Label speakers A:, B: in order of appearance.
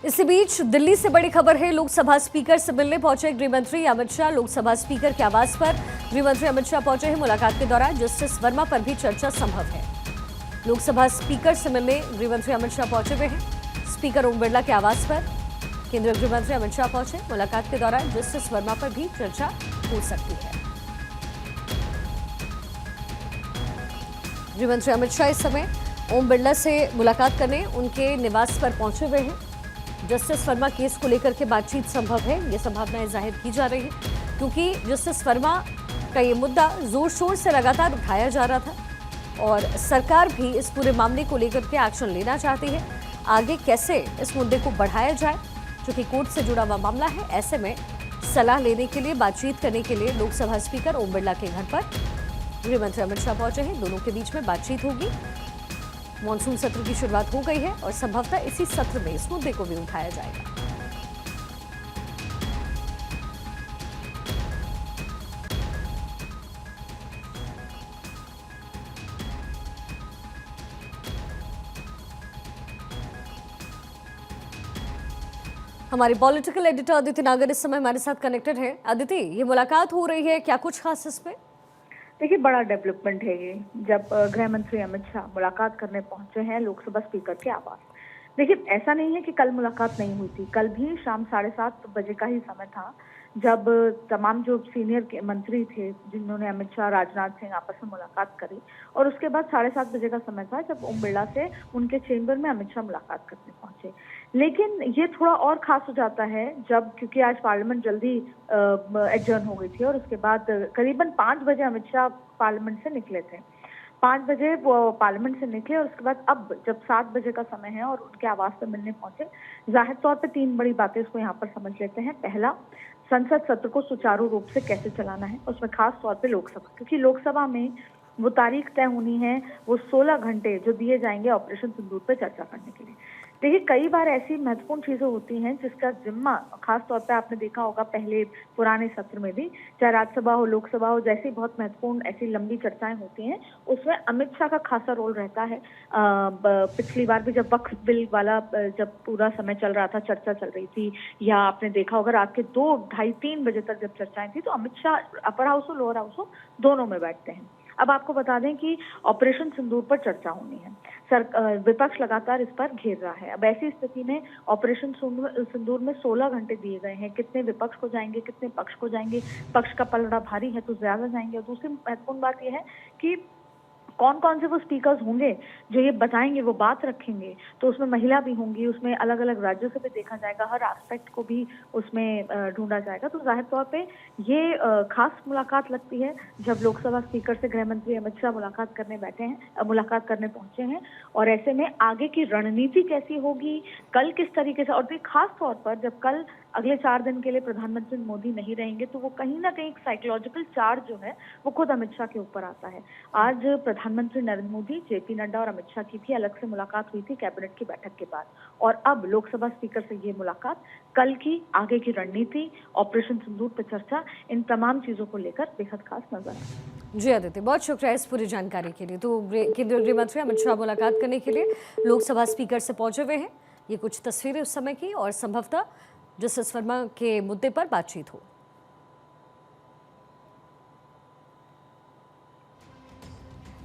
A: इसी बीच दिल्ली से बड़ी खबर है। लोकसभा स्पीकर से मिलने पहुंचे गृह मंत्री अमित शाह। लोकसभा स्पीकर के आवास पर गृह मंत्री अमित शाह पहुंचे हैं। मुलाकात के दौरान जस्टिस वर्मा पर भी चर्चा संभव है। लोकसभा स्पीकर से मिलने गृह मंत्री अमित शाह पहुंचे हुए हैं। स्पीकर ओम बिरला के आवास पर केंद्रीय गृह मंत्री अमित शाह पहुंचे। मुलाकात के दौरान जस्टिस वर्मा पर भी चर्चा हो सकती है। गृह मंत्री अमित शाह इस समय ओम बिरला से मुलाकात करने उनके निवास पर पहुंचे हुए हैं। जस्टिस वर्मा केस को लेकर के बातचीत संभव है, ये संभावनाएं जाहिर की जा रही है, क्योंकि जस्टिस वर्मा का ये मुद्दा जोर शोर से लगातार उठाया जा रहा था और सरकार भी इस पूरे मामले को लेकर के एक्शन लेना चाहती है। आगे कैसे इस मुद्दे को बढ़ाया जाए, क्योंकि कोर्ट से जुड़ा हुआ मामला है, ऐसे में सलाह लेने के लिए, बातचीत करने के लिए लोकसभा स्पीकर ओम बिरला के घर पर गृह मंत्री अमित शाह पहुंचे हैं। दोनों के बीच में बातचीत होगी। मॉनसून सत्र की शुरुआत हो गई है और संभवतः इसी सत्र में इस मुद्दे को भी उठाया जाएगा। हमारी पॉलिटिकल एडिटर अदिति नागर इस समय हमारे साथ कनेक्टेड है। अदिति, ये मुलाकात हो रही है, क्या कुछ खास इसमें?
B: देखिए, बड़ा डेवलपमेंट है ये, जब गृह मंत्री अमित शाह मुलाकात करने पहुंचे हैं लोकसभा स्पीकर के आवास। देखिए, ऐसा नहीं है कि कल मुलाकात नहीं हुई थी। कल भी शाम 7:30 बजे का ही समय था जब तमाम जो सीनियर मंत्री थे, जिन्होंने अमित शाह, राजनाथ सिंह आपस में मुलाकात करी, और उसके बाद 7:30 बजे का समय था जब ओम बिरला से उनके चेंबर में अमित शाह मुलाकात करने पहुंचे। लेकिन ये थोड़ा और खास हो जाता है जब, क्योंकि आज पार्लियामेंट जल्दी एडजर्न हो गई थी और उसके बाद करीबन 5 बजे अमित शाह पार्लियामेंट से निकले थे। 5 बजे वो पार्लियामेंट से निकले और उसके बाद अब जब 7 बजे का समय है और उनके आवास पर मिलने पहुंचे, जाहिर तौर पे 3 बड़ी बातें इसको यहाँ पर समझ लेते हैं। पहला, संसद सत्र को सुचारू रूप से कैसे चलाना है, उसमें खास तौर पे लोकसभा, क्योंकि लोकसभा में वो तारीख तय होनी है, वो 16 घंटे जो दिए जाएंगे ऑपरेशन सिंदूर पे चर्चा करने के लिए। देखिए, कई बार ऐसी महत्वपूर्ण चीजें होती हैं जिसका जिम्मा, खास तौर पे आपने देखा होगा पहले पुराने सत्र में भी, चाहे राज्यसभा हो, लोकसभा हो, जैसी बहुत महत्वपूर्ण ऐसी लंबी चर्चाएं होती हैं, उसमें अमित शाह का खासा रोल रहता है। पिछली बार भी जब वक्फ बिल वाला जब पूरा समय चल रहा था, चर्चा चल रही थी, या आपने देखा होगा रात के 2, ढाई, 3 बजे तक जब चर्चाएं थी, तो अमित शाह अपर हाउस हो, लोअर हाउस हो, दोनों में बैठते हैं। अब आपको बता दें कि ऑपरेशन सिंदूर पर चर्चा होनी है। विपक्ष लगातार इस पर घेर रहा है। अब ऐसी स्थिति में ऑपरेशन सिंदूर में 16 घंटे दिए गए हैं। कितने विपक्ष को जाएंगे, कितने पक्ष को जाएंगे? पक्ष का पलड़ा भारी है तो ज्यादा जाएंगे। और दूसरी महत्वपूर्ण बात यह है कि कौन कौन से वो स्पीकर्स होंगे जो ये बताएंगे, वो बात रखेंगे। तो उसमें महिला भी होंगी, उसमें अलग अलग राज्यों से भी देखा जाएगा, हर एस्पेक्ट को भी उसमें ढूंढा जाएगा। तो जाहिर तौर पे ये खास मुलाकात लगती है जब लोकसभा स्पीकर से गृह मंत्री अमित शाह मुलाकात करने पहुंचे हैं। और ऐसे में आगे की रणनीति कैसी होगी, कल किस तरीके से, और खास तौर पर जब कल अगले 4 दिन के लिए प्रधानमंत्री मोदी नहीं रहेंगे, तो वो कहीं ना कहीं एक साइकोलॉजिकल चार्ज जो है वो खुद अमित शाह के ऊपर आता है। आज प्रधानमंत्री नरेंद्र मोदी, जेपी नड्डा और अमित शाह की भी अलग से मुलाकात हुई थी कैबिनेट की बैठक के बाद, और अब लोकसभा स्पीकर से ये मुलाकात, कल की आगे की रणनीति, ऑपरेशन सिंदूर पर चर्चा, इन तमाम चीजों को लेकर बेहद खास नजर आए।
A: जी अदिति, बहुत शुक्रिया इस पूरी जानकारी के लिए। तो केंद्रीय गृह मंत्री अमित शाह मुलाकात करने के लिए लोकसभा स्पीकर से पहुंचे हुए हैं। ये कुछ तस्वीरें उस समय की, और संभवतः जस्टिस वर्मा के मुद्दे पर बातचीत हो।